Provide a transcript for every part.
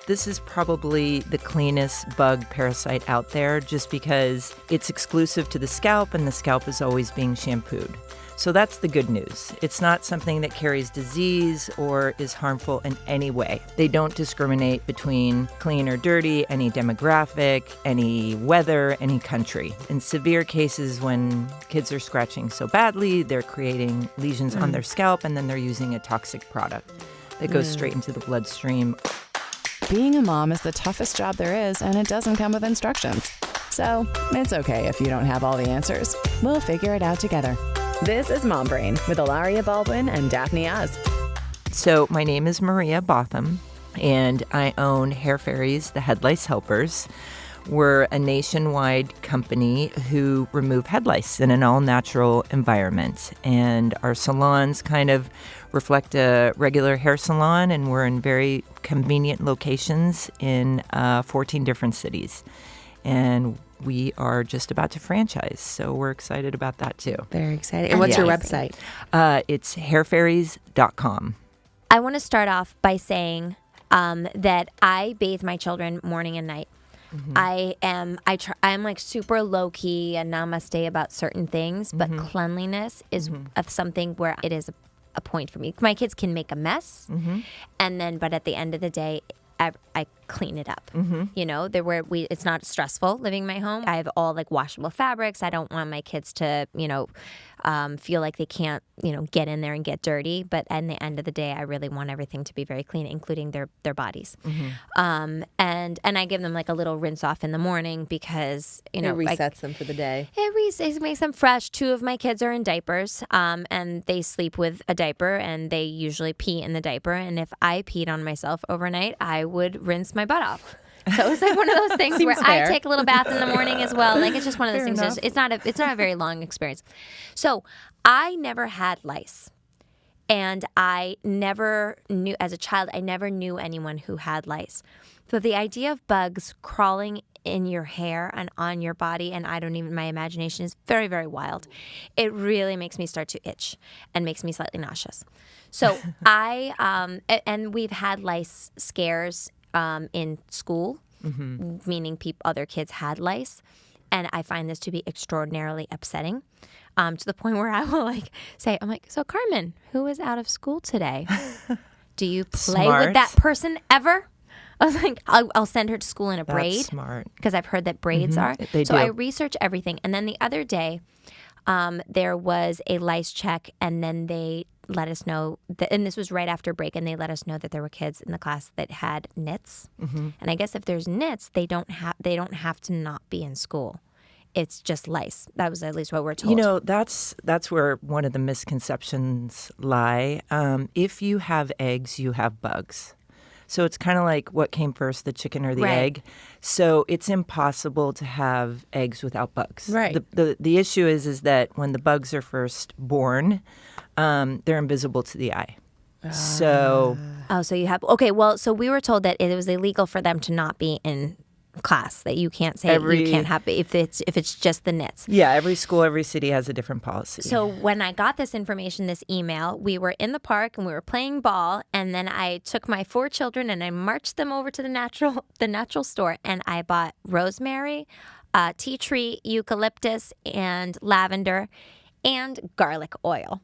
This is probably the cleanest bug parasite out there just because it's exclusive to the scalp and the scalp is always being shampooed. So that's the good news. It's not something that carries disease or is harmful in any way. They don't discriminate between clean or dirty, any demographic, any weather, any country. In severe cases, when kids are scratching so badly, they're creating lesions on their scalp, and then they're using a toxic product that goes straight into the bloodstream. Being a mom is the toughest job there is, and it doesn't come with instructions. So it's okay if you don't have all the answers. We'll figure it out together. This is Mom Brain with Hilaria Baldwin and Daphne Oz. So my name is Maria Botham, and I own Hair Fairies, the head lice helpers. We're a nationwide company who remove head lice in an all-natural environment. And our salons kind of reflect a regular hair salon, and we're in very convenient locations in 14 different cities. And we are just about to franchise, so we're excited about that too. Very excited. And what's your website? It's hairfairies.com. I want to start off by saying that I bathe my children morning and night. Mm-hmm. I'm like super low key and namaste about certain things, but cleanliness is something where it is a point for me. My kids can make a mess, but at the end of the day, I clean it up. You know, it's not stressful living in my home. I have all like washable fabrics. I don't want my kids to, feel like they can't, get in there and get dirty. But at the end of the day, I really want everything to be very clean, including their bodies. And I give them like a little rinse off in the morning because, it resets them for the day. It makes them fresh. 2 of my kids are in diapers, and they sleep with a diaper, and they usually pee in the diaper. And if I peed on myself overnight, I would rinse my butt off. So it's like one of those things where fair. I take a little bath in the morning as well. Like, it's just one of those things. It's not a very long experience. So I never had lice. And I never knew, as a child, I never knew anyone who had lice. So the idea of bugs crawling in your hair and on your body, and my imagination is very, very wild. It really makes me start to itch and makes me slightly nauseous. So and we've had lice scares in school, meaning other kids had lice. And I find this to be extraordinarily upsetting, to the point where I will say, so Carmen, who is out of school today? Do you play with that person ever? I was like, I'll send her to school in a braid. That's smart. Because I've heard that braids are. They do. I research everything. And then the other day, there was a lice check, and then they let us know and this was right after break, and they let us know that there were kids in the class that had nits. And I guess if there's nits, they don't have to not be in school. It's just lice. That was at least what we're told. That's where one of the misconceptions lie. If you have eggs, you have bugs. So it's kind of like what came first, the chicken or the egg. So it's impossible to have eggs without bugs. Right. The issue is that when the bugs are first born, they're invisible to the eye. So you have so we were told that it was illegal for them to not be in class, that you can't say you can't have if it's just the nits. Yeah, every school, every city has a different policy. So when I got this information, this email, we were in the park and we were playing ball, and then I took my 4 children and I marched them over to the natural store, and I bought rosemary, tea tree, eucalyptus, and lavender, and garlic oil.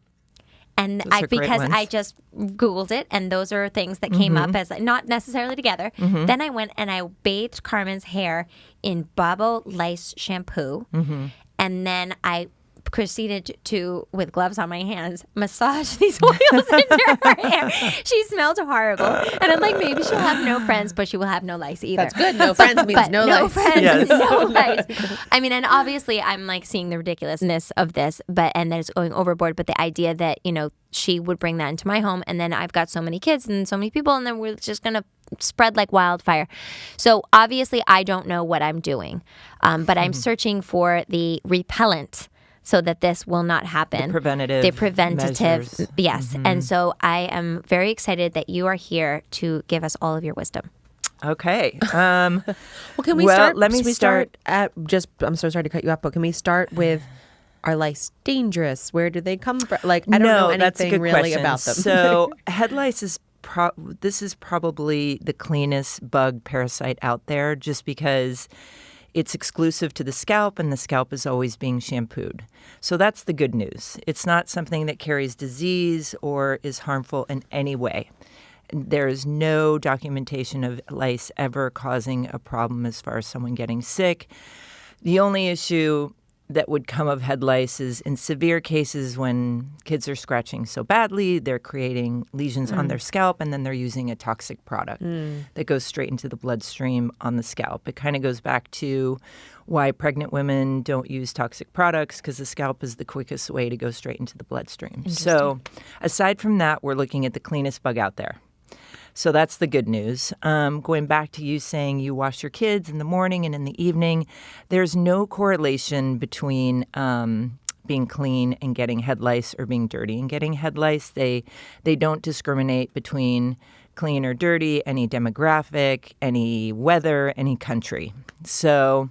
And I just Googled it, and those are things that came up as not necessarily together. Then I went and I bathed Carmen's hair in Babo Lice shampoo, and then I proceeded to, with gloves on my hands, massage these oils into her hair. She smelled horrible, and I'm like, maybe she'll have no friends, but she will have no lice either. That's good. No friends means no lice. No friends, no lice. I mean, and obviously, I'm like seeing the ridiculousness of this, and that it's going overboard. But the idea that she would bring that into my home, and then I've got so many kids and so many people, and then we're just gonna spread like wildfire. So obviously, I don't know what I'm doing, but I'm searching for the repellent so that this will not happen. The preventative measures. Yes. And so I am very excited that you are here to give us all of your wisdom. Okay. Well, can we start? Let me start at just. I'm so sorry to cut you off, but can we start with, are lice dangerous? Where do they come from? Like, I don't know anything really about them. So head lice is this is probably the cleanest bug parasite out there, just because it's exclusive to the scalp, and the scalp is always being shampooed. So that's the good news. It's not something that carries disease or is harmful in any way. There is no documentation of lice ever causing a problem as far as someone getting sick. The only issue that would come of head lice is in severe cases when kids are scratching so badly, they're creating lesions on their scalp, and then they're using a toxic product that goes straight into the bloodstream on the scalp. It kind of goes back to why pregnant women don't use toxic products, because the scalp is the quickest way to go straight into the bloodstream. So aside from that, we're looking at the cleanest bug out there. So that's the good news. Going back to you saying you wash your kids in the morning and in the evening, there's no correlation between being clean and getting head lice or being dirty and getting head lice. They don't discriminate between clean or dirty, any demographic, any weather, any country. So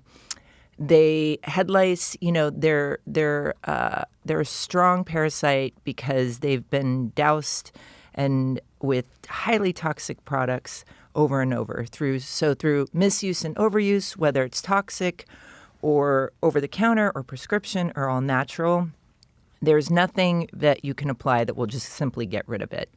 head lice, they're a strong parasite because they've been doused and with highly toxic products over and over through misuse and overuse, whether it's toxic or over-the-counter or prescription or all natural, there's nothing that you can apply that will just simply get rid of it.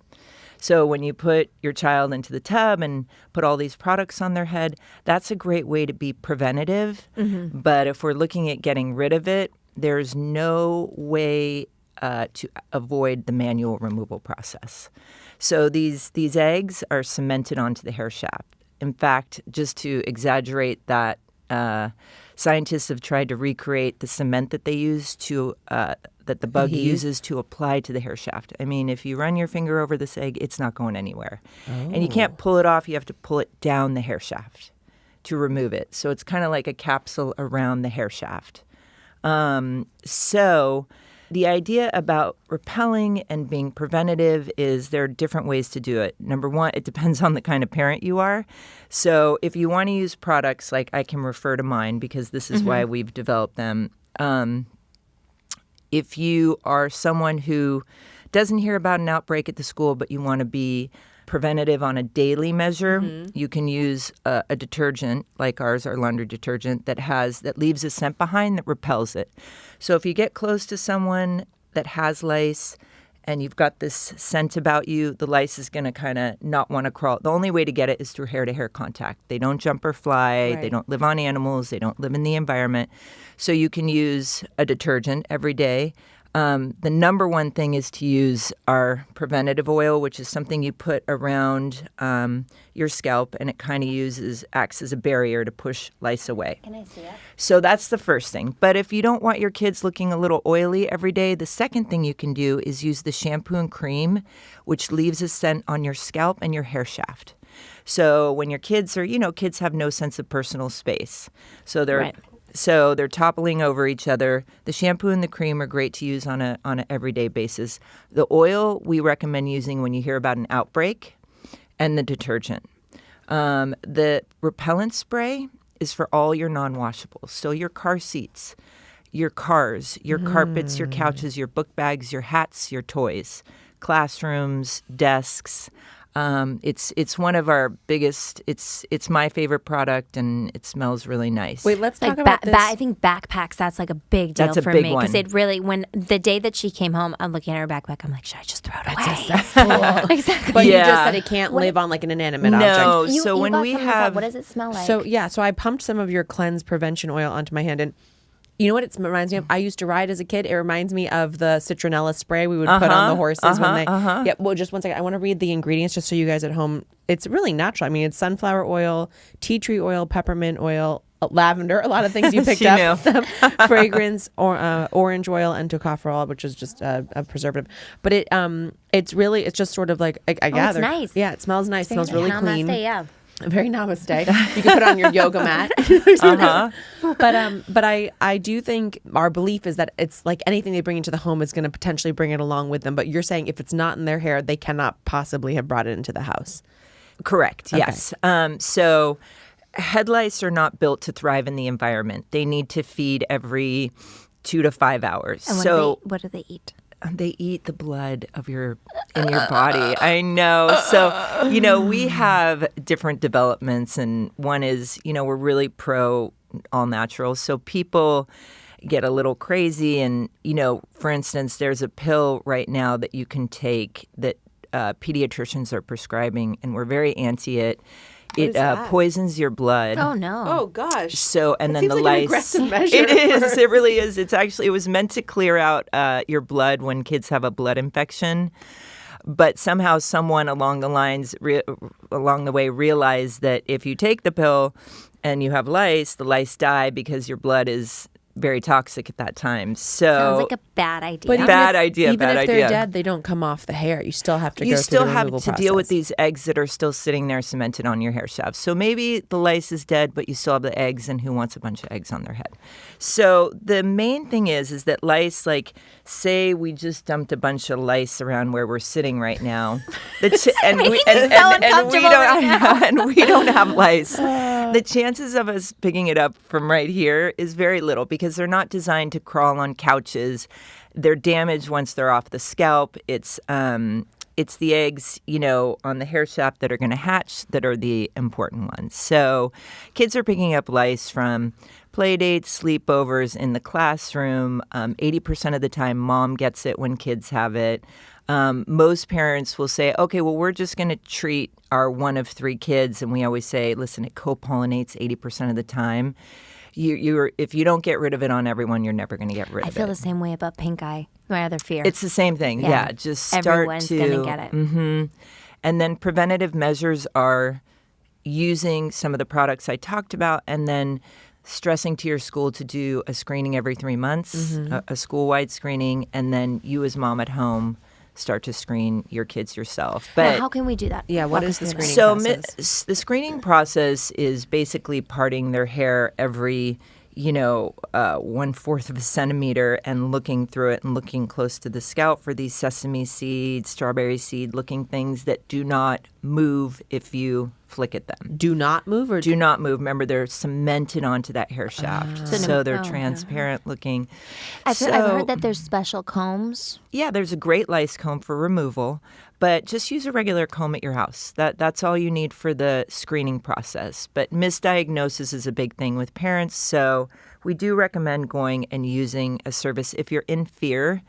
So when you put your child into the tub and put all these products on their head, that's a great way to be preventative. But if we're looking at getting rid of it, there's no way to avoid the manual removal process. So these eggs are cemented onto the hair shaft. In fact, just to exaggerate that, scientists have tried to recreate the cement that they use that the bug uses to apply to the hair shaft. I mean, if you run your finger over this egg, it's not going anywhere. And you can't pull it off. You have to pull it down the hair shaft to remove it. So it's kind of like a capsule around the hair shaft. So the idea about repelling and being preventative is there are different ways to do it. Number one, it depends on the kind of parent you are. So if you want to use products, like I can refer to mine because this is why we've developed them. If you are someone who doesn't hear about an outbreak at the school, but you want to be preventative on a daily measure, you can use a detergent like ours, our laundry detergent, that leaves a scent behind that repels it. So if you get close to someone that has lice and you've got this scent about you, the lice is going to kind of not want to crawl. The only way to get it is through hair-to-hair contact. They don't jump or fly. Right. They don't live on animals. They don't live in the environment. So you can use a detergent every day. The number one thing is to use our preventative oil, which is something you put around your scalp, and it kind of acts as a barrier to push lice away. Can I see it? So that's the first thing. But if you don't want your kids looking a little oily every day, the second thing you can do is use the shampoo and cream, which leaves a scent on your scalp and your hair shaft. So when your kids kids have no sense of personal space. So they're toppling over each other. The shampoo and the cream are great to use on an everyday basis. The oil we recommend using when you hear about an outbreak, and the detergent. The repellent spray is for all your non-washables. So your car seats, your cars, your carpets, your couches, your book bags, your hats, your toys, classrooms, desks. It's one of our biggest. It's my favorite product, and it smells really nice. Wait, let's talk about this. I think backpacks. That's like a big deal for me because it really. When the day that she came home, I'm looking at her backpack. I'm like, should I just throw it away? Exactly. But you just said it can't live on like an inanimate object. You when got we some of this have, up. What does it smell like? So I pumped some of your cleanse prevention oil onto my hand, and you know what it reminds me of? I used to ride as a kid. It reminds me of the citronella spray we would put on the horses when they. Yeah. Well, just one second. I want to read the ingredients just so you guys at home. It's really natural. I mean, it's sunflower oil, tea tree oil, peppermint oil, lavender. A lot of things you picked up. Fragrance, orange oil, and tocopherol, which is just a preservative. But it's just sort of like I gather. It's nice. Yeah, it smells nice. It smells really clean. Yeah. Very namaste. You can put it on your yoga mat. But I do think our belief is that it's like anything they bring into the home is going to potentially bring it along with them. But you're saying if it's not in their hair, they cannot possibly have brought it into the house. Correct. Okay. Yes. So head lice are not built to thrive in the environment. They need to feed every 2 to 5 hours. And what do they eat? they eat the blood in your body. I know. So, we have different developments, and one is, we're really pro all natural. So people get a little crazy, and, for instance, there's a pill right now that you can take that pediatricians are prescribing, and we're very anti it. It poisons your blood. Oh no! Oh gosh! So and that then the like lice. An aggressive measure. It is. It really is. It was meant to clear out your blood when kids have a blood infection, but somehow someone along the way realized that if you take the pill and you have lice, the lice die because your blood is very toxic at that time. So sounds like a bad idea. But even if they're dead, they don't come off the hair. You still have to go through the removal process. You still have to deal with these eggs that are still sitting there cemented on your hair shaft. So maybe the lice is dead, but you still have the eggs, and who wants a bunch of eggs on their head? So the main thing is that lice, like, say we just dumped a bunch of lice around where we're sitting right now, and we don't have lice. The chances of us picking it up from right here is very little, because they're not designed to crawl on couches. They're damaged once they're off the scalp. It's the eggs, on the hair shaft that are going to hatch that are the important ones. So kids are picking up lice from play dates, sleepovers, in the classroom. 80% of the time, mom gets it when kids have it. Most parents will say, okay, well, we're just going to treat our one of 3 kids. And we always say, listen, it co-pollinates 80% of the time. If you don't get rid of it on everyone, you're never going to get rid of it. I feel the same way about pink eye, my other fear. It's the same thing. Yeah. Just start Everyone's to. Everyone's going to get it. Mm-hmm. And then preventative measures are using some of the products I talked about, and then stressing to your school to do a screening every 3 months, a school-wide screening, and then you as mom at home start to screen your kids yourself. But how can we do that? Yeah, what is the screening process? The screening process is basically parting their hair every 1/4 of a centimeter and looking through it and looking close to the scalp for these sesame seed, strawberry seed looking things that do not move if you flick at them. Do not move or do not move. Remember, they're cemented onto that hair shaft. So they're transparent looking. I've heard that there's special combs. Yeah, there's a great lice comb for removal, but just use a regular comb at your house. That's all you need for the screening process. But misdiagnosis is a big thing with parents, so we do recommend going and using a service if you're in fear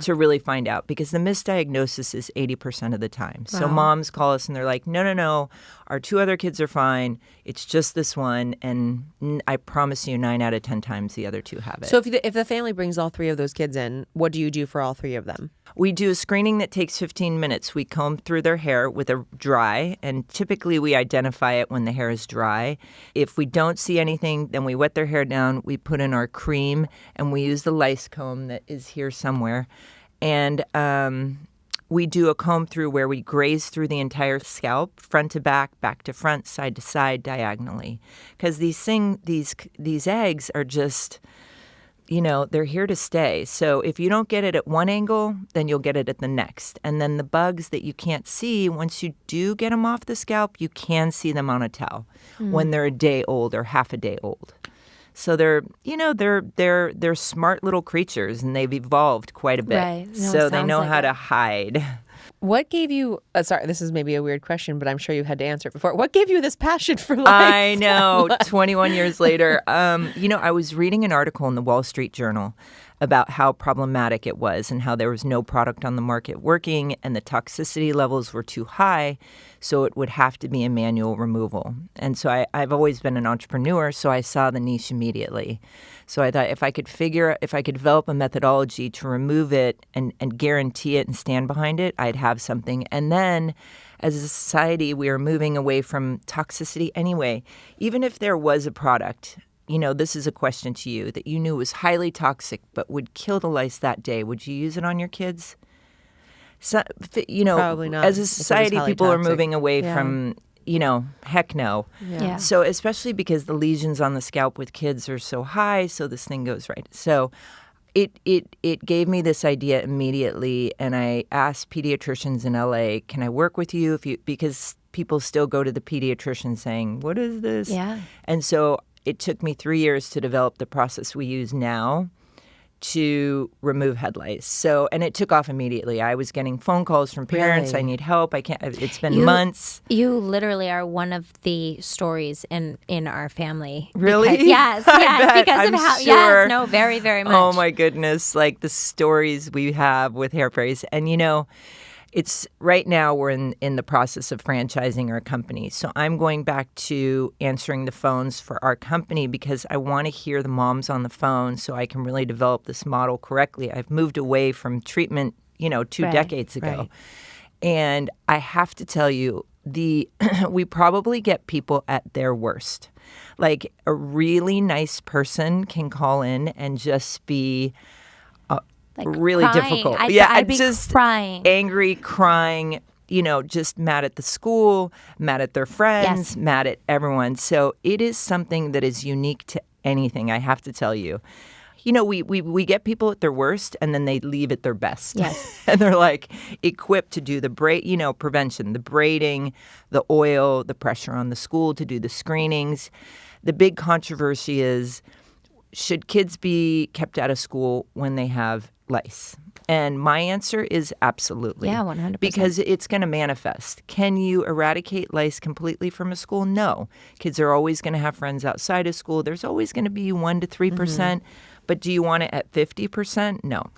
to really find out, because the misdiagnosis is 80% of the time. Wow. So moms call us and they're like, no, our 2 other kids are fine. It's just this one. And I promise you 9 out of 10 times the other 2 have it. So if the family brings all 3 of those kids in, what do you do for all 3 of them? We do a screening that takes 15 minutes. We comb through their hair with a dry, and typically we identify it when the hair is dry. If we don't see anything, then we wet their hair down, we put in our cream, and we use the lice comb that is here somewhere. And we do a comb through where we graze through the entire scalp, front to back to front, side to side, diagonally. Because these eggs are just, they're here to stay. So if you don't get it at one angle, then you'll get it at the next. And then the bugs that you can't see, once you do get them off the scalp, you can see them on a towel when they're a day old or half a day old. So they're smart little creatures, and they've evolved quite a bit. Right. No, so they know how to hide. What gave you, sorry, this is maybe a weird question, but I'm sure you had to answer it before. What gave you this passion for lice? I know, 21 years later. I was reading an article in the Wall Street Journal about how problematic it was and how there was no product on the market working and the toxicity levels were too high, so it would have to be a manual removal. And so I've always been an entrepreneur, so I saw the niche immediately. So I thought if I could develop a methodology to remove it and guarantee it and stand behind it, I'd have something. And then as a society, we are moving away from toxicity anyway. Even if there was a product, this is a question to you, that you knew was highly toxic but would kill the lice that day, would you use it on your kids? So, probably not. As a society, people are moving away from, heck no. Yeah. So especially because the lesions on the scalp with kids are so high, so this thing goes right. So it gave me this idea immediately, and I asked pediatricians in LA, can I work with you? Because people still go to the pediatrician saying, what is this? Yeah. And so it took me 3 years to develop the process we use now to remove head lice. So, and it took off immediately. I was getting phone calls from parents. Really? I need help. I can't. It's been months. You literally are one of the stories in our family. Really? Because, yes, because of how. Sure. Yes, no, very, very much. Oh my goodness! Like the stories we have with Hair Fairies, and it's right now we're in the process of franchising our company. So I'm going back to answering the phones for our company because I want to hear the moms on the phone so I can really develop this model correctly. I've moved away from treatment, 2 decades ago. Right. And I have to tell you, we probably get people at their worst. Like a really nice person can call in and just be really crying. difficult. I'd be just crying. Angry, crying, just mad at the school, mad at their friends, Yes. mad at everyone. So it is something that is unique to anything, I have to tell you. We get people at their worst and then they leave at their best. Yes. And they're like equipped to do the prevention, the braiding, the oil, the pressure on the school to do the screenings. The big controversy is, should kids be kept out of school when they have lice? And my answer is absolutely. Yeah, 100%. Because it's going to manifest. Can you eradicate lice completely from a school? No. Kids are always going to have friends outside of school. There's always going to be 1% to 3%. But do you want it at 50%? No.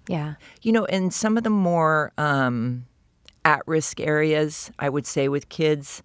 Yeah. In some of the more at-risk areas, I would say with kids,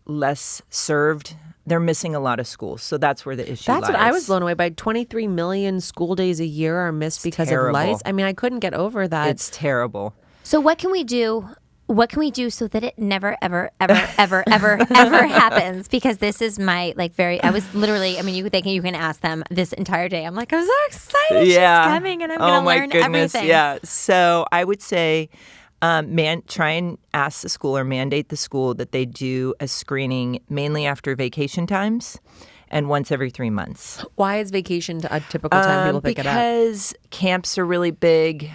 less served, they're missing a lot of schools. So that's where the issue lies. That's what I was blown away by. 23 million school days a year are missed because of lice. I mean, I couldn't get over that. It's terrible. So what can we do? What can we do so that it never, ever, ever, ever, ever, ever happens? Because this is my I was literally, you think you can ask them this entire day. I'm like, I'm so excited. She's coming and I'm going to learn everything. Yeah. So I would say, try and ask the school or mandate the school that they do a screening mainly after vacation times and once every 3 months. Why is vacation a typical time people pick it up? Because camps are really big.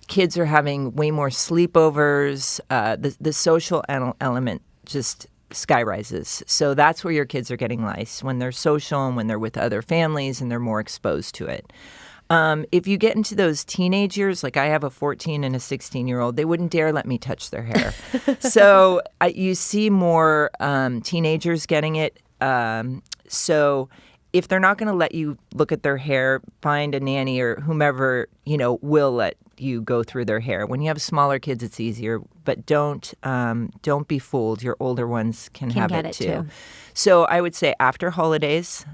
Kids are having way more sleepovers. The social element just sky rises. So that's where your kids are getting lice, when they're social and when they're with other families and they're more exposed to it. If you get into those teenage years, like I have a 14 and a 16-year-old, they wouldn't dare let me touch their hair. So you see more teenagers getting it. So if they're not going to let you look at their hair, find a nanny or whomever, will let you go through their hair. When you have smaller kids, it's easier, but don't be fooled. Your older ones can have get it it too. So I would say after holidays,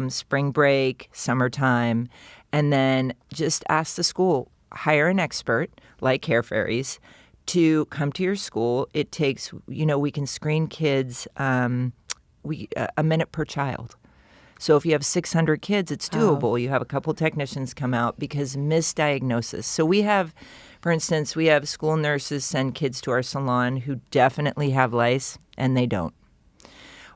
spring break, summertime, and then just ask the school, hire an expert like Hair Fairies to come to your school. It takes, we can screen kids a minute per child. So if you have 600 kids, it's doable. You have a couple technicians come out because misdiagnosis. So we have, for instance, school nurses send kids to our salon who definitely have lice and they don't.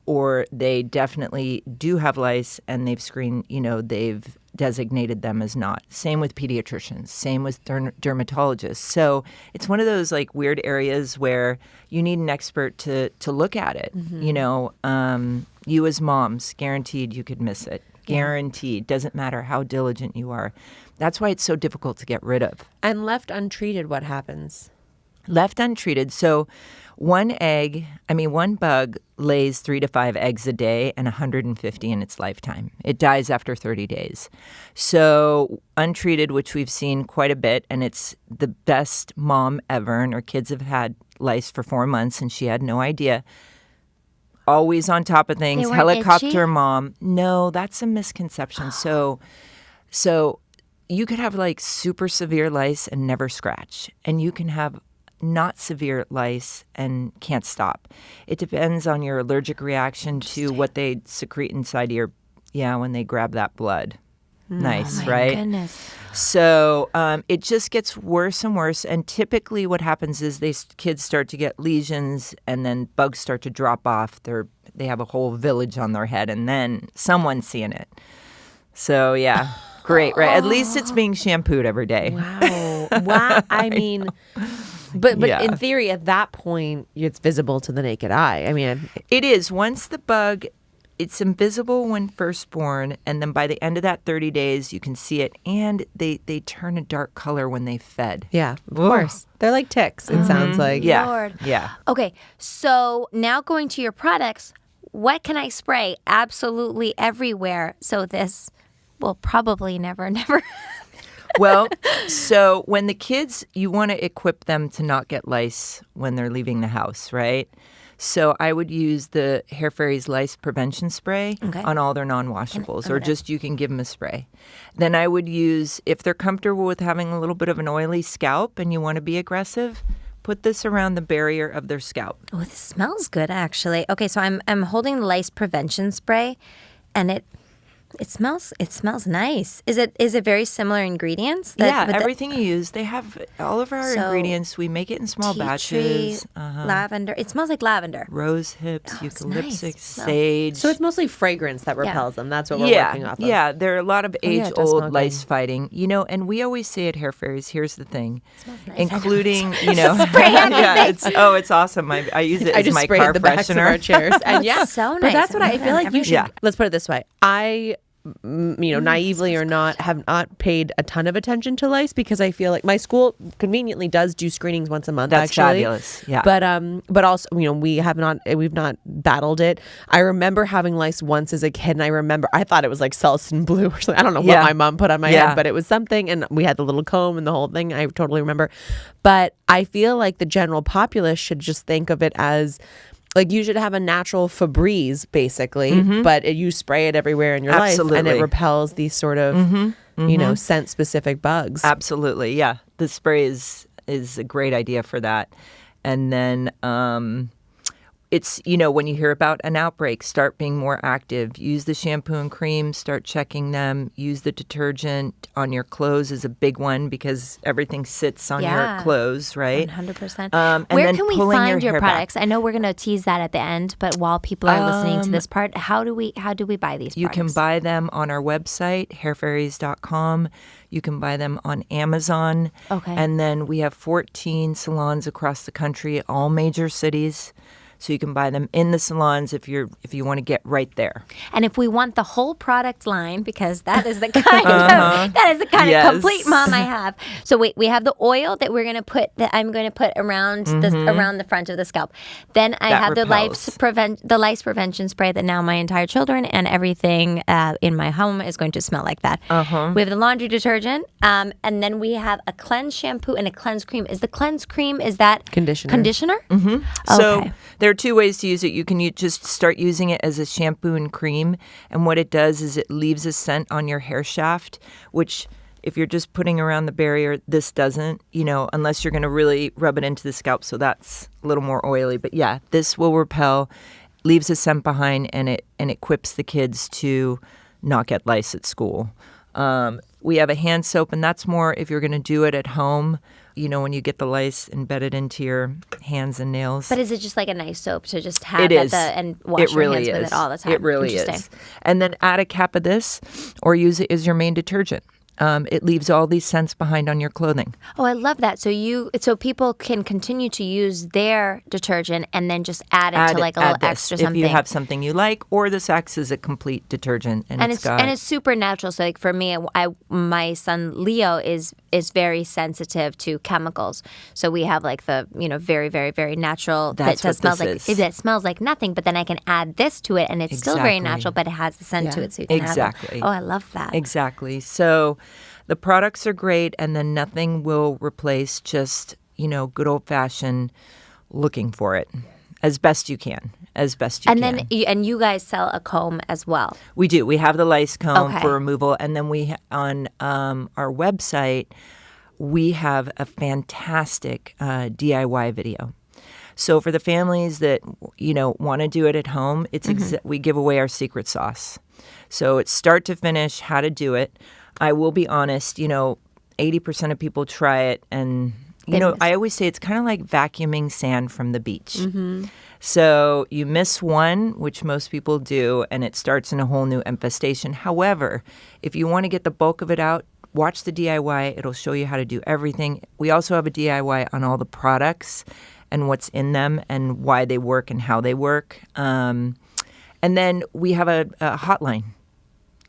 Or they definitely do have lice and they've screened, they've designated them as not. Same with pediatricians, same with dermatologists. So it's one of those like weird areas where you need an expert to look at it. You as moms, guaranteed you could miss it. Guaranteed. Doesn't matter how diligent you are. That's why it's so difficult to get rid of. And left untreated, what happens? Left untreated. So one bug lays 3 to 5 eggs a day and 150 in its lifetime. It dies after 30 days. So untreated, which we've seen quite a bit, and it's the best mom ever, and her kids have had lice for 4 months, and she had no idea. Always on top of things. They weren't Helicopter itchy? mom. No, that's a misconception. So you could have like super severe lice and never scratch, and you can have not severe lice and can't stop. It depends on your allergic reaction to what they secrete inside your, when they grab that blood. Nice, Oh my right? goodness. So it just gets worse and worse. And typically what happens is kids start to get lesions and then bugs start to drop off. They have a whole village on their head and then someone's seeing it. So, yeah, great, right? At least it's being shampooed every day. Wow. I mean, but Yeah. in theory, at that point, it's visible to the naked eye. I mean, It is. Once the bug it's invisible when first born, and then by the end of that 30 days, you can see it, and they turn a dark color when they fed. Yeah, of course. They're like ticks, it sounds like. Yeah. Lord. Yeah. Okay, so now going to your products, what can I spray absolutely everywhere so this will probably never Well, so when the kids, you want to equip them to not get lice when they're leaving the house, right? So I would use the Hair Fairies lice prevention spray on all their non-washables, or just you can give them a spray. Then I would use, if they're comfortable with having a little bit of an oily scalp and you want to be aggressive, put this around the barrier of their scalp. Oh, this smells good, actually. Okay, so I'm holding the lice prevention spray, and it smells nice. Is it very similar ingredients? Everything you use, they have all of our ingredients. We make it in small batches. Lavender. It smells like lavender. Rose hips, eucalyptus, nice. sage. So it's mostly fragrance that repels them. That's what we're working off of. Yeah, there are a lot of age-old smell lice good. fighting. And we always say at Hair Fairies, here's the thing, nice. including, it's awesome. I use it I as just my sprayed car the backs of our freshener. chairs. And yeah, so but nice. that's what I feel like you should. Yeah. Let's put it this way. I naively or not, have not paid a ton of attention to lice because I feel like my school conveniently does do screenings once a month. That's actually. fabulous. Yeah. But also, we've not battled it. I remember having lice once as a kid, and I remember I thought it was like Selsun blue or something. I don't know what my mom put on my head, but it was something, and we had the little comb and the whole thing. I totally remember. But I feel like the general populace should just think of it as, like, you should have a natural Febreze, basically, but you spray it everywhere in your life, and it repels these sort of, scent-specific bugs. Absolutely, yeah. The spray is a great idea for that. And then it's, when you hear about an outbreak, start being more active. Use the shampoo and cream, start checking them. Use the detergent on your clothes is a big one because everything sits on your clothes, right? 100%. And Where then can we pulling find your hair back. products? I know we're going to tease that at the end, but while people are listening to this part, how do we buy these products? You can buy them on our website, hairfairies.com. You can buy them on Amazon. Okay. And then we have 14 salons across the country, all major cities. So you can buy them in the salons if you want to get right there. And if we want the whole product line, because that is the kind of complete mom I have. So we have the oil that I'm going to put around the front of the scalp. Then I have the lice prevention spray that now my entire children and everything in my home is going to smell like that. We have the laundry detergent, and then we have a cleanse shampoo and a cleanse cream. Is the cleanse cream, is that conditioner? Mm-hmm. Okay. So there are two ways to use it. You can just start using it as a shampoo and cream, and what it does is it leaves a scent on your hair shaft, which if you're just putting around the barrier, this doesn't, unless you're going to really rub it into the scalp, so that's a little more oily. But yeah, this will repel, leaves a scent behind, and it equips the kids to not get lice at school. We have a hand soap, and that's more if you're going to do it at home, when you get the lice embedded into your hands and nails. But is it just like a nice soap to just have and wash it your really hands is. with it all the time? It really is. And then add a cap of this or use it as your main detergent. It leaves all these scents behind on your clothing. Oh, I love that. So people can continue to use their detergent and then just add it to like a little extra something. If you have something you like, or this acts as a complete detergent, and it's super natural. So like for me, my son Leo is very sensitive to chemicals. So we have like the very very very natural that smells like nothing. But then I can add this to it, and it's still very natural, but it has a scent to it. So you can exactly. Oh, I love that. Exactly. So the products are great, and then nothing will replace just, good old-fashioned looking for it as best you can. Then you guys sell a comb as well. We do. We have the lice comb for removal, and then we on our website, we have a fantastic DIY video. So for the families that, want to do it at home, we give away our secret sauce. So it's start to finish, how to do it. I will be honest, 80% of people try it, and, I always say it's kind of like vacuuming sand from the beach. Mm-hmm. So you miss one, which most people do, and it starts in a whole new infestation. However, if you want to get the bulk of it out, watch the DIY. It'll show you how to do everything. We also have a DIY on all the products and what's in them and why they work and how they work. And then we have a hotline.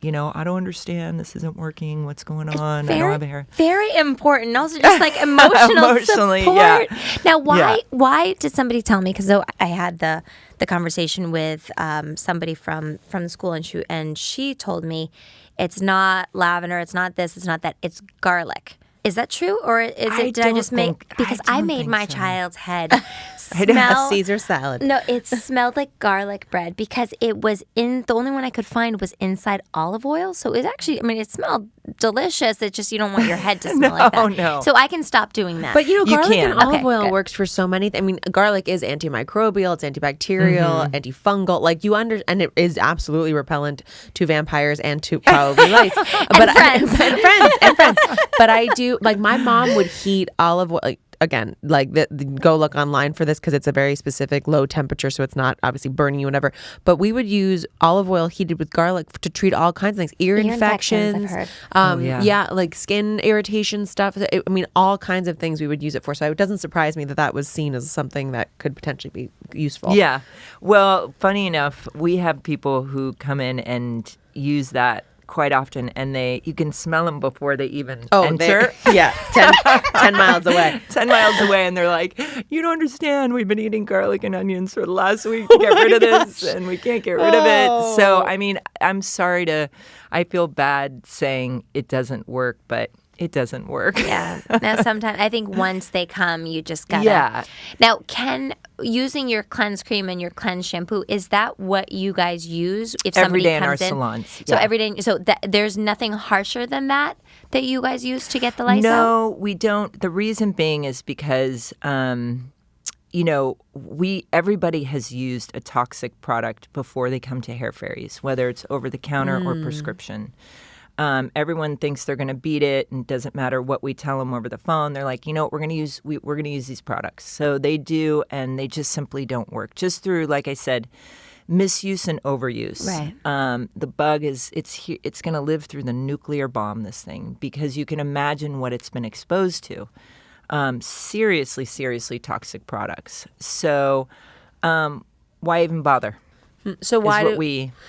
I don't understand. This isn't working. What's going on? I don't have a hair. Very important. Also, just like emotionally support. Yeah. Now, why did somebody tell me? Because I had the conversation with somebody from the school, and she told me it's not lavender, it's not this, it's not that, it's garlic. Is that true, or is it? Did I just make? Because I made my child's head smell Caesar salad. No, it smelled like garlic bread because it was in the only one I could find was inside olive oil. So it actually, it smelled delicious. It's just you don't want your head to smell like that. No. So I can stop doing that. But garlic can. and olive Okay, oil good. works for so many. Garlic is antimicrobial, it's antibacterial, antifungal. Like and it is absolutely repellent to vampires and to probably lice. and friends. and friends. But I do my mom would heat olive oil. Again, go look online for this because it's a very specific low temperature, so it's not obviously burning you, whatever. But we would use olive oil heated with garlic to treat all kinds of things, ear infections, I've heard. like skin irritation stuff. All kinds of things we would use it for. So it doesn't surprise me that was seen as something that could potentially be useful. Yeah. Well, funny enough, we have people who come in and use that quite often, and you can smell them before they even enter. 10 miles away. 10 miles away, and they're like, you don't understand. We've been eating garlic and onions for the last week to get rid of this, and we can't get rid of it. So, I'm sorry I feel bad saying it doesn't work, but it doesn't work. Yeah. Now, sometimes I think once they come, you just gotta. Yeah. Now, using your cleanse cream and your cleanse shampoo, is that what you guys use if Every somebody day in comes our salons. So yeah. every day. So there's nothing harsher than that you guys use to get the lice out? No, we don't. The reason being is because everybody has used a toxic product before they come to Hair Fairies, whether it's over the counter or prescription. Everyone thinks they're going to beat it, and it doesn't matter what we tell them over the phone. They're like, we're going to use these products. So they do, and they just simply don't work. Just through, like I said, misuse and overuse. Right. The bug it's going to live through the nuclear bomb, this thing, because you can imagine what it's been exposed to. Seriously, seriously toxic products. So why even bother? So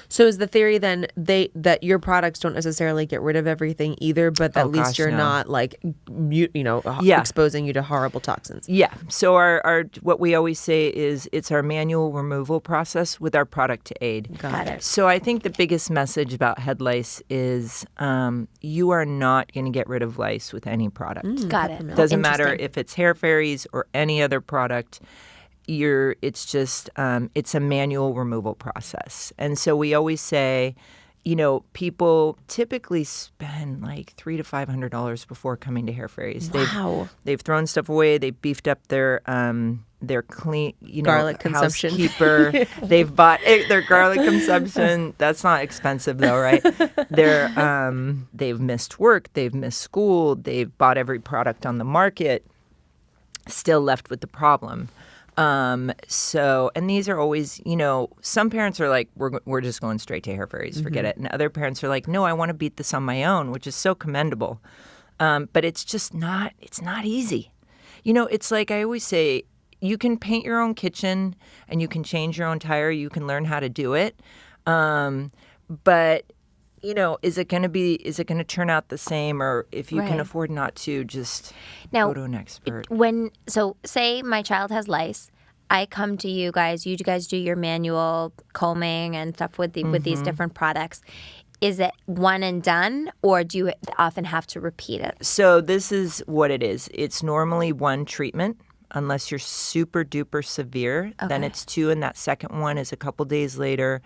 So is the theory then that your products don't necessarily get rid of everything either, but at least you're not exposing you to horrible toxins? Yeah. So our what we always say is it's our manual removal process with our product to aid. Got it. So I think the biggest message about head lice is you are not going to get rid of lice with any product. Got it. Doesn't matter if it's Hair Fairies or any other product. It's just it's a manual removal process. And so we always say, people typically spend like $300 to $500 before coming to Hair Fairies. Wow. They've thrown stuff away. They've beefed up their clean, garlic consumption. Housekeeper. They've bought their garlic consumption. That's not expensive though, right? They've missed work. They've missed school. They've bought every product on the market. Still left with the problem. And these are always, some parents are like, we're just going straight to Hair Fairies, forget it. And other parents are like, no, I want to beat this on my own, which is so commendable. But it's just it's not easy. It's like I always say, you can paint your own kitchen and you can change your own tire. You can learn how to do it. But is it going to turn out the same, or if you can afford not to, just go to an expert? Say my child has lice, I come to you guys. You guys do your manual combing and stuff with these different products. Is it one and done, or do you often have to repeat it? So this is what it is. It's normally one treatment. Unless you're super duper severe, then it's two, and that second one is a couple days later.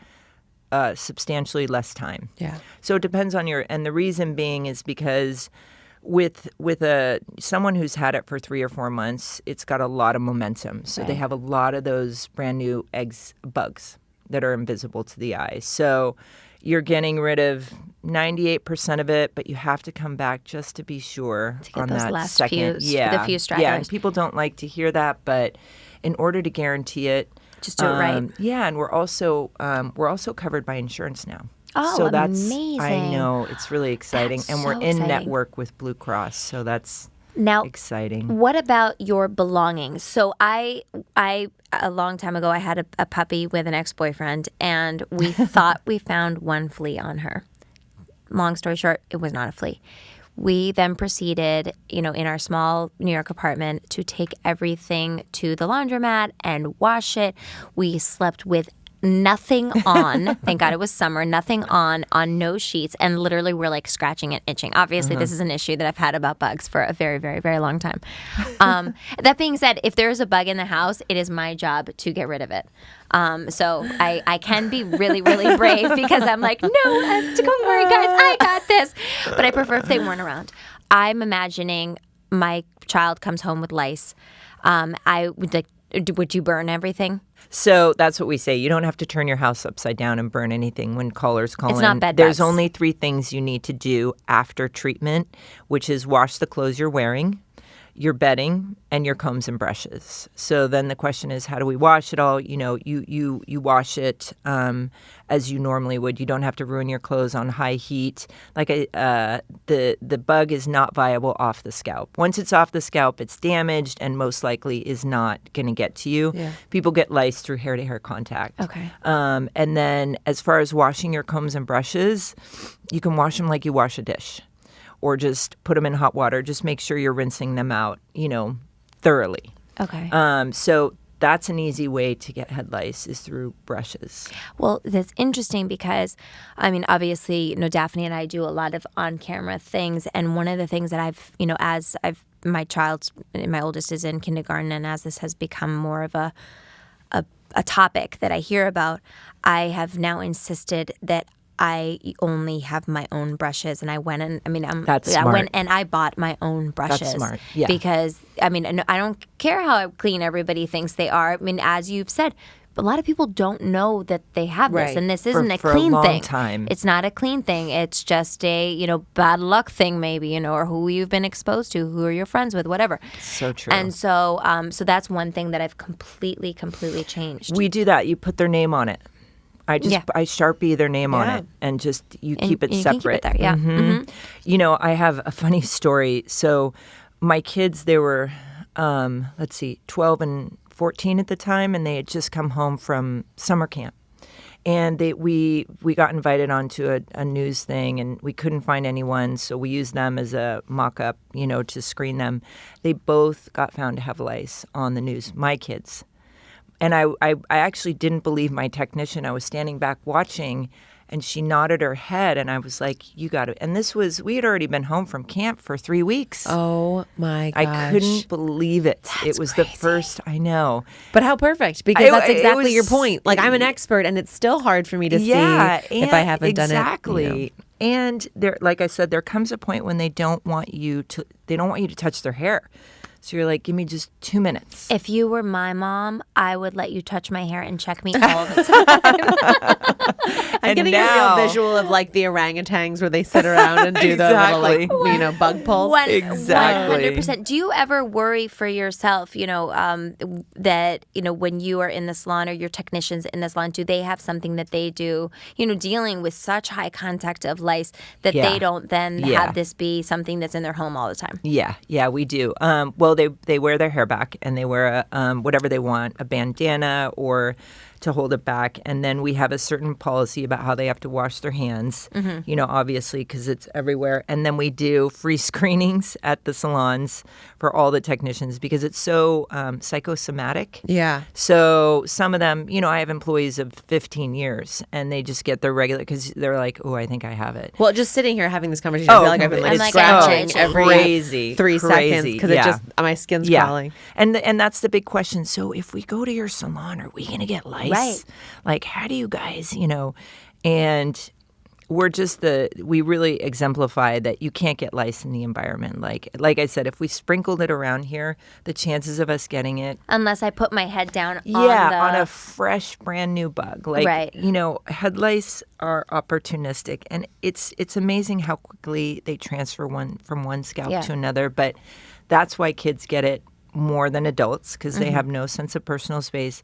Substantially less time. Yeah. So it depends on and the reason being is because with someone who's had it for 3 or 4 months, it's got a lot of momentum. So they have a lot of those brand new bugs that are invisible to the eye. So you're getting rid of 98% of it, but you have to come back just to be sure to get on those that last second. the few stragglers. Yeah, and people don't like to hear that, but in order to guarantee it, just do it right. Yeah, and we're also covered by insurance now. Oh, so that's amazing! I know, it's really exciting, That's and we're so in exciting. network with Blue Cross, so that's Now, exciting. What about your belongings? So I a long time ago, I had a puppy with an ex-boyfriend, and we thought we found one flea on her. Long story short, it was not a flea. We then proceeded, in our small New York apartment to take everything to the laundromat and wash it. We slept with nothing on. Thank God it was summer. Nothing on no sheets. And literally we're like scratching and itching. Obviously, this is an issue that I've had about bugs for a very, very, very long time. That being said, if there is a bug in the house, it is my job to get rid of it. So I can be really, really brave because I'm like, no, don't worry, guys. I got this. But I prefer if they weren't around. I'm imagining my child comes home with lice. I would like, would you burn everything? So that's what we say. You don't have to turn your house upside down and burn anything when callers call in. It's not bed There's bugs. only 3 things you need to do after treatment, which is wash the clothes you're wearing, your bedding, and your combs and brushes. So then the question is, how do we wash it all? You wash it as you normally would. You don't have to ruin your clothes on high heat. Like the bug is not viable off the scalp. Once it's off the scalp, it's damaged and most likely is not going to get to you. Yeah. People get lice through hair-to-hair contact. Okay. And then as far as washing your combs and brushes, you can wash them like you wash a dish. Or just put them in hot water. Just make sure you're rinsing them out, thoroughly. Okay. So that's an easy way to get head lice is through brushes. Well, that's interesting because, obviously, Daphne and I do a lot of on-camera things, and one of the things that my oldest is in kindergarten, and as this has become more of a topic that I hear about, I have now insisted that I only have my own brushes, and I went and That's I smart. went and I bought my own brushes. That's smart. Yeah. Because I don't care how clean everybody thinks they are. As you've said, a lot of people don't know that they have this, Right. and this isn't For a clean a long thing. time. It's not a clean thing. It's just a bad luck thing, maybe or who you've been exposed to, who are your friends with, whatever. So true. And so, so that's one thing that I've completely changed. We do that. You put their name on it. I Sharpie their name on Yeah. it and just you And keep it you can separate. keep it there, yeah. Mm-hmm. I have a funny story. So my kids, they were, 12 and 14 at the time, and they had just come home from summer camp. And we got invited onto a news thing, and we couldn't find anyone, so we used them as a mock-up, to screen them. They both got found to have lice on the news, my kids. And I actually didn't believe my technician. I was standing back watching, and she nodded her head, and I was like, you got it. And we had already been home from camp for 3 weeks. Oh my gosh. I couldn't believe it. It was the first, I know. But how perfect, because that's it exactly your was- point. Like, I'm an expert, and it's still hard for me to see if I haven't done it. Exactly. And there, like I said, there comes a point when they don't want you to touch their hair. So you're like, give me just 2 minutes. If you were my mom, I would let you touch my hair and check me all the time. I'm getting a real visual of like the orangutans where they sit around and do the little like bug pulls. Exactly. 100%. Do you ever worry for yourself, that, when you are in the salon or your technicians in the salon, do they have something that they do, dealing with such high contact of lice that they don't then have this be something that's in their home all the time? Yeah, we do. Well, they wear their hair back, and they wear whatever they want, a bandana or to hold it back. And then we have a certain policy about how they have to wash their hands, obviously, because it's everywhere. And then we do free screenings at the salons for all the technicians because it's so psychosomatic. Yeah. So some of them, I have employees of 15 years, and they just get their regular, because they're like, oh, I think I have it. Well, just sitting here having this conversation, I feel like I've been like scratching every crazy, 3 seconds because it just my skin's crawling. And that's the big question. So if we go to your salon, are we going to get lice? Right. Like, how do you guys, and we really exemplify that you can't get lice in the environment. Like I said, if we sprinkled it around here, the chances of us getting it. Unless I put my head down on a fresh, brand new bug. Right. Head lice are opportunistic, and it's amazing how quickly they transfer from one scalp to another. But that's why kids get it more than adults, because they have no sense of personal space.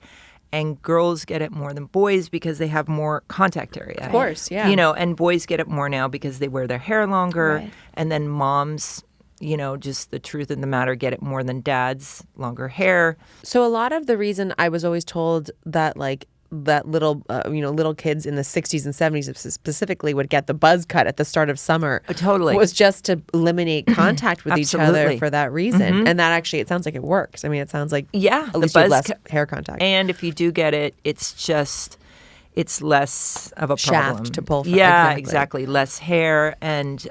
And girls get it more than boys because they have more contact area. Of course, yeah. And boys get it more now because they wear their hair longer. Right. And then moms just the truth of the matter, get it more than dads, longer hair. So a lot of the reason I was always told that that little kids in the 60s and 70s specifically would get the buzz cut at the start of summer. Totally. Was just to eliminate contact with each other for that reason. Mm-hmm. And that actually, it sounds like it works. I mean, it sounds like at least you have less hair contact. And if you do get it, it's less of a problem. Shaft to pull from. Yeah, exactly. Less hair. And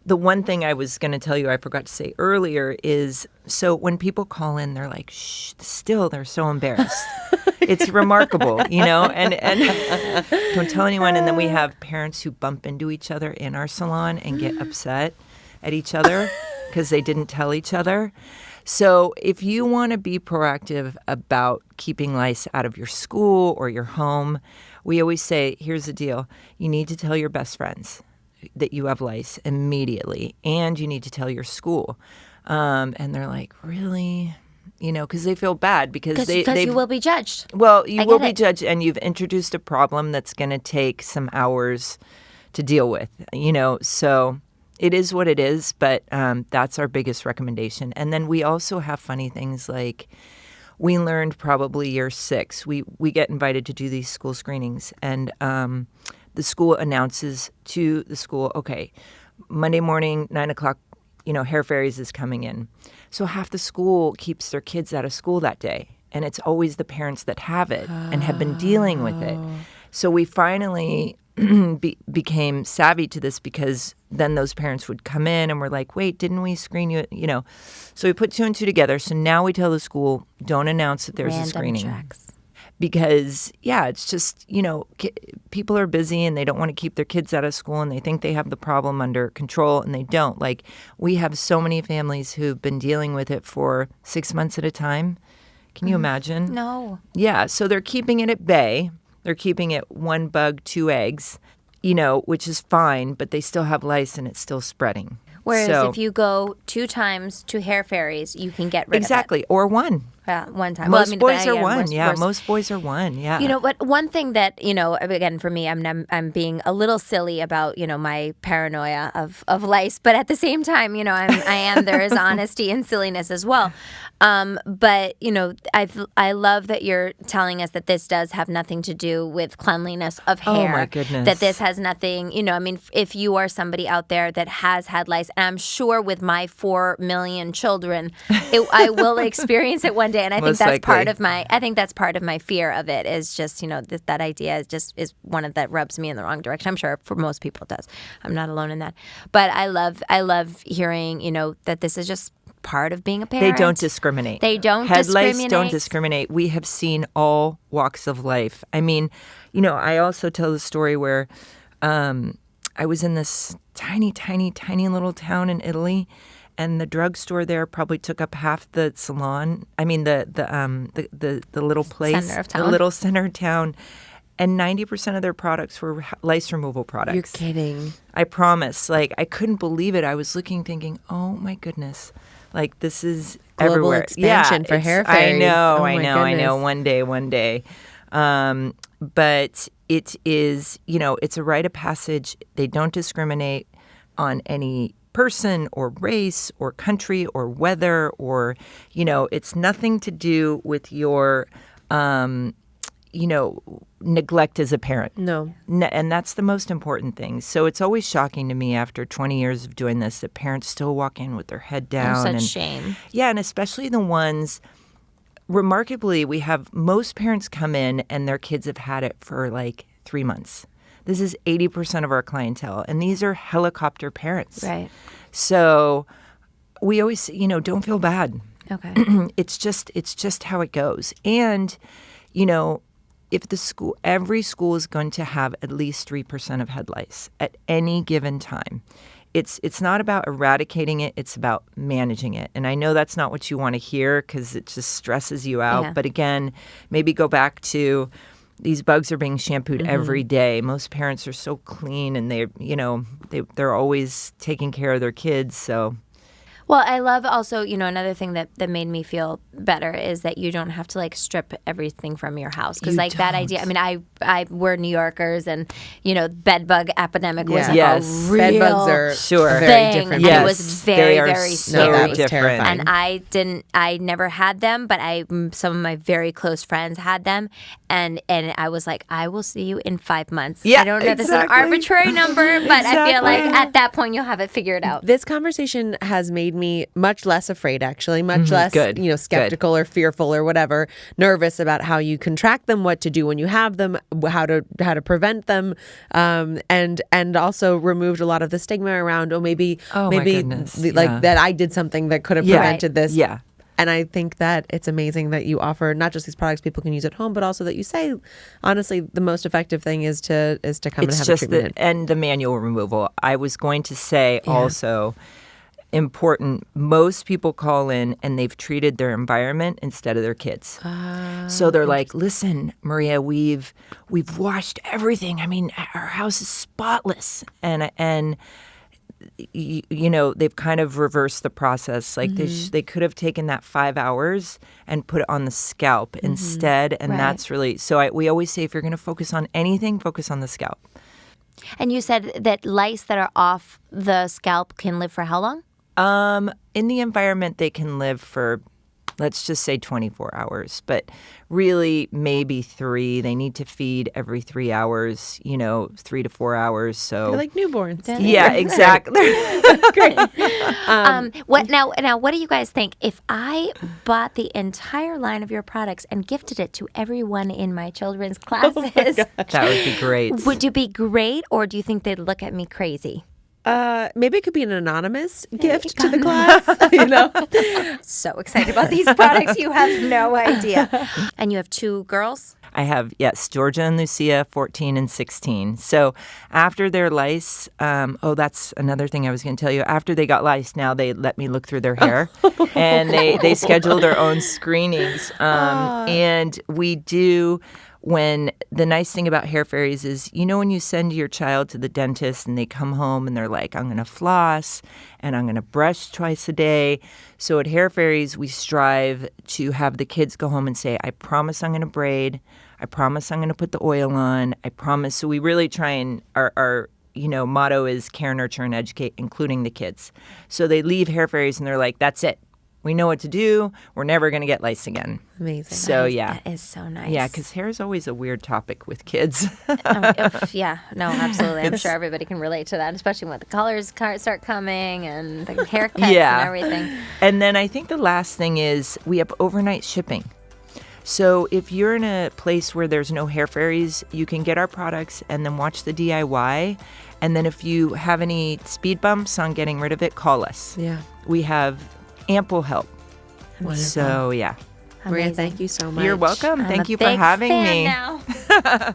the one thing I was going to tell you I forgot to say earlier is, so when people call in, they're like, shh, still, they're so embarrassed. It's remarkable, and don't tell anyone. And then we have parents who bump into each other in our salon and get upset at each other because they didn't tell each other. So if you want to be proactive about keeping lice out of your school or your home, we always say, here's the deal. You need to tell your best friends that you have lice immediately, and you need to tell your school. And they're like, really? Because they feel bad because you will be judged. Well, you will be judged, and you've introduced a problem that's going to take some hours to deal with, So it is what it is, but that's our biggest recommendation. And then we also have funny things like we learned probably year 6. We get invited to do these school screenings, and the school announces to the school, okay, Monday morning, 9 o'clock, Hair Fairies is coming in. So half the school keeps their kids out of school that day. And it's always the parents that have it and have been dealing with it. So we finally became savvy to this, because then those parents would come in and we're like, wait, didn't we screen you? So we put 2 and 2 together. So now we tell the school, don't announce that there's a screening. Tracks. Because, it's just, people are busy and they don't want to keep their kids out of school, and they think they have the problem under control, and they don't. Like, we have so many families who've been dealing with it for 6 months at a time. Can you imagine? No. Yeah, so they're keeping it at bay. They're keeping it 1 bug, 2 eggs, which is fine, but they still have lice and it's still spreading. Whereas if you go 2 times to Hair Fairies, you can get rid of it. Exactly, or 1. Yeah, 1 time. Most boys are 1. Most boys are 1. Yeah. But one thing that again for me, I'm being a little silly about my paranoia of lice, but at the same time, I am there is honesty and silliness as well. But I love that you're telling us that this does have nothing to do with cleanliness of hair. Oh my goodness. That this has nothing. If you are somebody out there that has had lice, and I'm sure with my 4 million children, I will experience it one day, and I think that's part of my fear of it is just that idea is one of that rubs me in the wrong direction. I'm sure for most people it does. I'm not alone in that. But I love hearing that this is just part of being a parent. They don't discriminate. Head lice don't discriminate. We have seen all walks of life. I mean, I also tell the story where I was in this tiny, tiny, tiny little town in Italy, and the drugstore there probably took up half the salon. I mean, the little place, center of town. The little center of town, and 90% of their products were lice removal products. You're kidding. I promise. Like, I couldn't believe it. I was looking, thinking, oh my goodness, like this is global everywhere. Expansion for Hair Fairies. I know. Oh, I know. One day. But it is, it's a rite of passage. They don't discriminate on any person or race or country or weather or, it's nothing to do with your, neglect as a parent. No. And that's the most important thing. So it's always shocking to me after 20 years of doing this that parents still walk in with their head down. Such shame. Yeah, and especially the ones, remarkably, we have most parents come in and their kids have had it for like 3 months. This is 80% of our clientele, and these are helicopter parents. Right. So we always say, don't feel bad. Okay. It's just how it goes. And, if every school is going to have at least 3% of head lice at any given time. It's not about eradicating it. It's about managing it. And I know that's not what you want to hear because it just stresses you out. Yeah. But again, maybe go back to these bugs are being shampooed every day. Most parents are so clean and they're always taking care of their kids. So, Well, I love also, another thing that made me feel better is that you don't have to like strip everything from your house. Because like that idea, I mean, we're New Yorkers and, bed bug epidemic was like a real bed bugs are very thing. different. And it was very, very so scary. different. And I never had them, but some of my very close friends had them. And I was like, I will see you in 5 months. Yeah, I don't know if this is an arbitrary number, but I feel like at that point you'll have it figured out. This conversation has made me much less afraid, actually, much less, skeptical or fearful or whatever, nervous about how you contract them, what to do when you have them, how to prevent them, and also removed a lot of the stigma around, maybe that I did something that could have prevented this. Yeah. And I think that it's amazing that you offer not just these products people can use at home, but also that you say, honestly, the most effective thing is to come and have a treatment. And the manual removal. I was going to say also important. Most people call in and they've treated their environment instead of their kids. So they're like, listen, Maria, we've washed everything. I mean, our house is spotless. And they've kind of reversed the process. Like they could have taken that 5 hours and put it on the scalp instead. And that's really, we always say, if you're going to focus on anything, focus on the scalp. And you said that lice that are off the scalp can live for how long? In the environment, they can live for, let's just say 24 hours, but really maybe 3. They need to feed every 3 hours, 3 to 4 hours. So they're like newborns. Yeah, exactly. Great. What do you guys think? If I bought the entire line of your products and gifted it to everyone in my children's classes, that would be great. Would it be great, or do you think they'd look at me crazy? Maybe it could be an anonymous gift to the class. So excited about these products, you have no idea. And you have 2 girls? I have, yes, Georgia and Lucia, 14 and 16. So after their lice, that's another thing I was going to tell you. After they got lice, now they let me look through their hair. And they schedule their own screenings. And we do... When the nice thing about Hair Fairies is, when you send your child to the dentist and they come home and they're like, I'm going to floss and I'm going to brush twice a day. So at Hair Fairies, we strive to have the kids go home and say, I promise I'm going to braid. I promise I'm going to put the oil on. I promise. So we really try and our motto is care, nurture, and educate, including the kids. So they leave Hair Fairies and they're like, that's it. We know what to do. We're never going to get lice again. Amazing. So, that is so nice. Yeah, because hair is always a weird topic with kids. Yeah, no, absolutely. I'm sure everybody can relate to that, especially when the colors start coming and the haircuts and everything. And then I think the last thing is we have overnight shipping. So if you're in a place where there's no Hair Fairies, you can get our products and then watch the DIY. And then if you have any speed bumps on getting rid of it, call us. Yeah. We have ample help. Wonderful. So, yeah. Maria, thank you so much. You're welcome. Thank you for having me. I'm a big fan now.